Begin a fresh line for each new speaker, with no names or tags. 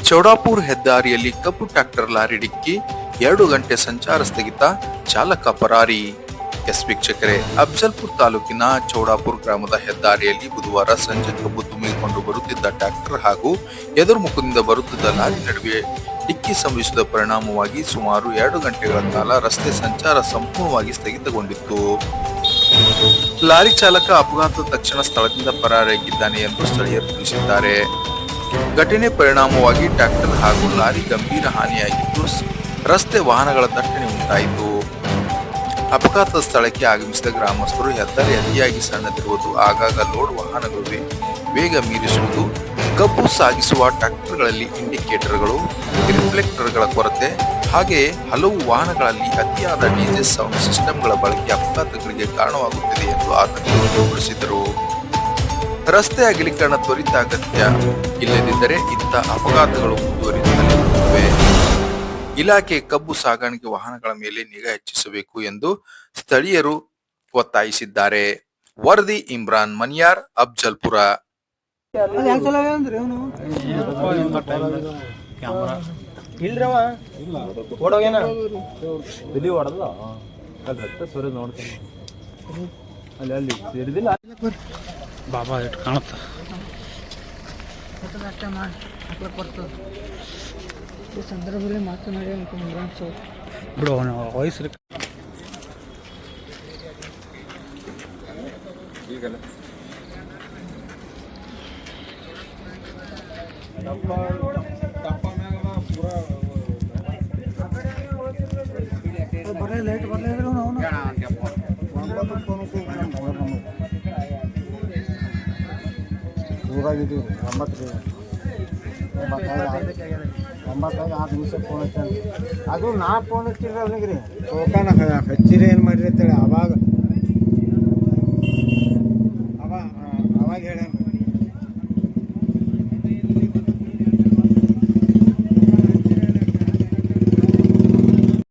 ಚೌಡಾಪುರ ಹೆದ್ದಾರಿಯಲ್ಲಿ ಕಬ್ಬು tractor lorry ಡಿಕ್ಕಿ 2 ಗಂಟೆ ಸಂಚಾರ ಸ್ಥಗಿತ, ಚಾಲಕ ಪರಾರಿ. ವೀಕ್ಷಕರೇ, ಅಫಜಲ್ಪುರ ತಾಲೂಕಿನ ಚೌಡಾಪುರ ಗ್ರಾಮದ ಹೆದ್ದಾರಿಯಲ್ಲಿ ಬುಧವಾರ ಸಂಜೆ ಕಬ್ಬು ತುಂಬಿಕೊಂಡು ಬರುತ್ತಿದ್ದ ಟ್ರ್ಯಾಕ್ಟರ್ ಹಾಗೂ ಎದುರುಮುಖದಿಂದ ಬರುತ್ತಿದ್ದ ಲಾರಿ ನಡುವೆ ಡಿಕ್ಕಿ ಸಂಭವಿಸಿದ ಪರಿಣಾಮವಾಗಿ ಸುಮಾರು 2 ಗಂಟೆಗಳ ಕಾಲ ರಸ್ತೆ ಸಂಚಾರ ಸಂಪೂರ್ಣವಾಗಿ ಸ್ಥಗಿತಗೊಂಡಿತ್ತು. ಲಾರಿ ಚಾಲಕ ಅಪಘಾತದ ತಕ್ಷಣ ಸ್ಥಳದಿಂದ ಪರಾರಿಯಾಗಿದ್ದಾನೆ ಎಂದು ಸ್ಥಳೀಯರು ತಿಳಿಸಿದ್ದಾರೆ. ಘಟನೆ ಪರಿಣಾಮವಾಗಿ ಟ್ರ್ಯಾಕ್ಟರ್ ಹಾಗೂ ಲಾರಿ ಗಂಭೀರ ಹಾನಿಯಾಗಿದ್ದು, ರಸ್ತೆ ವಾಹನಗಳ ದಟ್ಟಣೆ ಉಂಟಾಯಿತು. ಅಪಘಾತದ ಸ್ಥಳಕ್ಕೆ ಆಗಮಿಸಿದ ಗ್ರಾಮಸ್ಥರು ಹೆದ್ದಾರಿ ಅತಿಯಾಗಿ ಸಣ್ಣದಿರುವುದು, ಆಗಾಗ ಲೋಡ್ ವಾಹನಗಳು ವೇಗ ಮೀರಿಸುವುದು, ಕಬ್ಬು ಸಾಗಿಸುವ ಟ್ರ್ಯಾಕ್ಟರ್ಗಳಲ್ಲಿ ಇಂಡಿಕೇಟರ್ಗಳು, ರಿಫ್ಲೆಕ್ಟರ್ಗಳ ಕೊರತೆ, ಹಾಗೆಯೇ ಹಲವು ವಾಹನಗಳಲ್ಲಿ ಅತಿಯಾದ ಡಿಜೆ ಸೌಂಡ್ ಸಿಸ್ಟಂಗಳ ಬಳಕೆ ಅಪಘಾತಗಳಿಗೆ ಕಾರಣವಾಗುತ್ತಿದೆ ಎಂದು ಆತಂಕ ವ್ಯಕ್ತಪಡಿಸಿದರು. ರಸ್ತೆ ಅಗಲೀಕರಣ ತ್ವರಿತ ಅಗತ್ಯ, ಇಲ್ಲದಿದ್ದರೆ ಇಂಥ ಅಪಘಾತಗಳು ಮುಂದುವರಿಯುತ್ತಲೇ ಇರುತ್ತವೆ. ಇಲಾಖೆ ಕಬ್ಬು ಸಾಗಾಣಿಕೆ ವಾಹನಗಳ ಮೇಲೆ ನಿಗಾ ಹೆಚ್ಚಿಸಬೇಕು ಎಂದು ಸ್ಥಳೀಯರು ಒತ್ತಾಯಿಸಿದ್ದಾರೆ. ವರದಿ ಇಮ್ರಾನ್ ಮನಿಯಾರ್, ಅಫಜಲ್ಪುರ.
ಬಾಬಾ ಇಟ್ಟು ಕಾಣುತ್ತ
ಈ ಸಂದರ್ಭದಲ್ಲಿ ಮಾತನಾಡಿ
ಬಿಡು ಅವನ ವಯಸ್ಸು
ಬರಲೇ ಲೈಟ್ ಬರಲಿದ್ರು ನಾವು
ಊರಾಗಿದ್ದೀವಿ ರೀ 9 6 ನಿಮಿಷ ಫೋನ್ ಹಚ್ಚಿ ಅದು ನಾ ಫೋನ್ ಹಚ್ಚಿರಿ ಅವನಿಗೆ ರೀ ಟೋಕನ್ ಹಚ್ಚಿರಿ ಏನು ಮಾಡಿರಿ ಅಂತೇಳಿ ಅವಾಗ